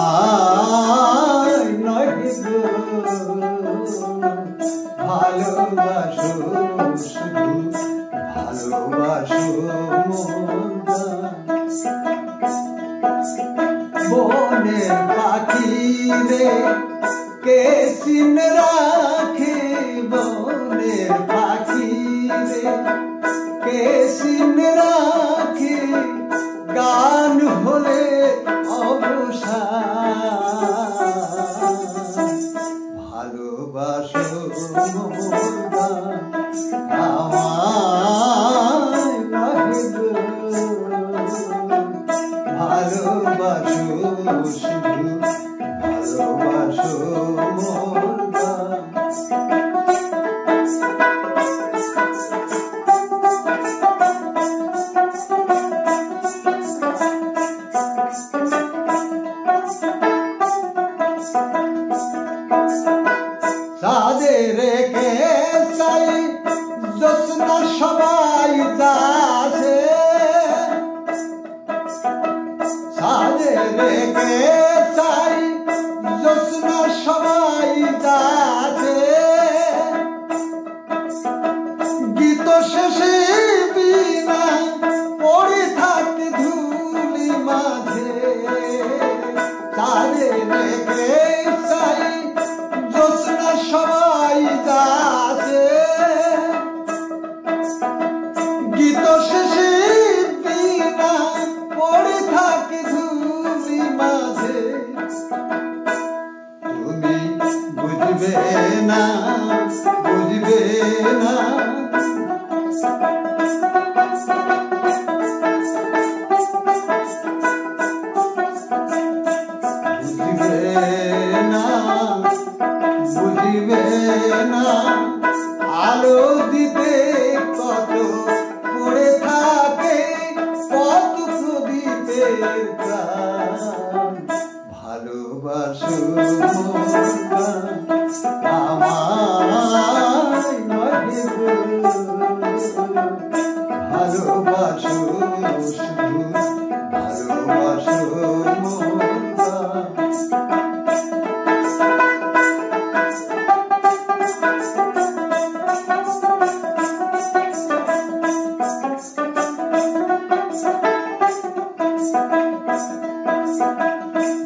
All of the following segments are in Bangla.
আমায় নয় গো ভালোবাসো, শুধু ভালোবাসো বনের পাখি রে কে চিনে রাখে, বনের পাখি রে কে চিনে রাখে, গান হলে অবসান। ভালোবাসো আমায় নয় গো ভালোবাসো, শুধু ভালোবাসো সাদে রেখে চাই যত্ন সবাই যাচ্ছে, সাদে রেখে চাই যত্ন সবাই যাচ্ছে, গীত শেষে বিনা পড়ে থাকে ধুলি মাঝে, সাদে রেখে চাই যত্ন সবাই যাচ্ছে, গীত শেষে বিনা পড়ে থাকে ধুলি মাঝে। তুমি বুঝবে না, বুঝবে না, বুঝবে না, বুঝবে না, আলো দিতে কত পড়ে থাকে কত প্রদীপের প্রাণ। ভালোবাসো আমায় নয় গো ভালোবাসো, শুধু ভালোবাসো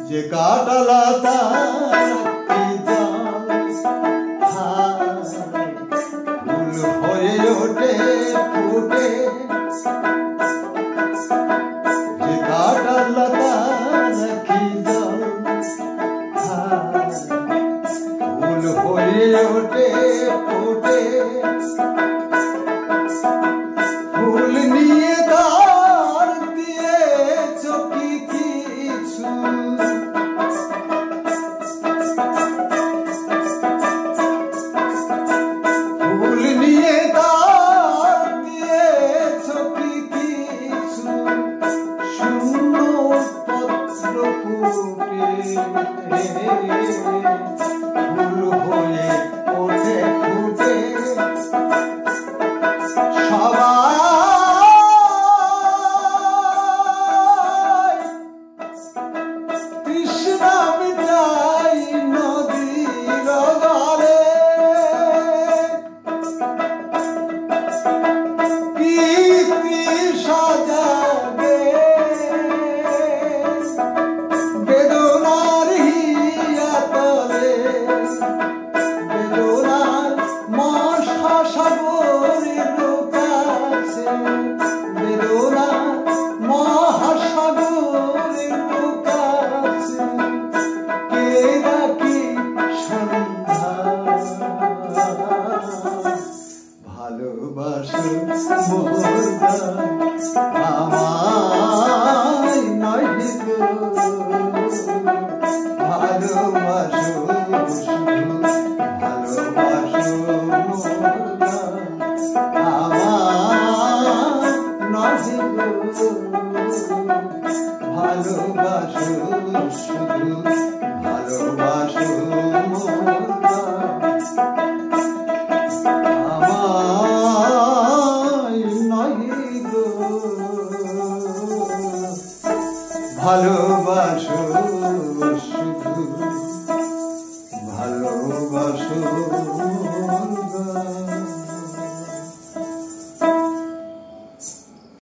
যে কাটালা তার ফুল হয়ে ওঠে ফুটে, যে কাটালা তার ফুল হয়ে ওঠে ফুটে, ফুল নিয়ে তার দিয়ে চকি কিছু ভালোবাসো শুধু ভালোবাসো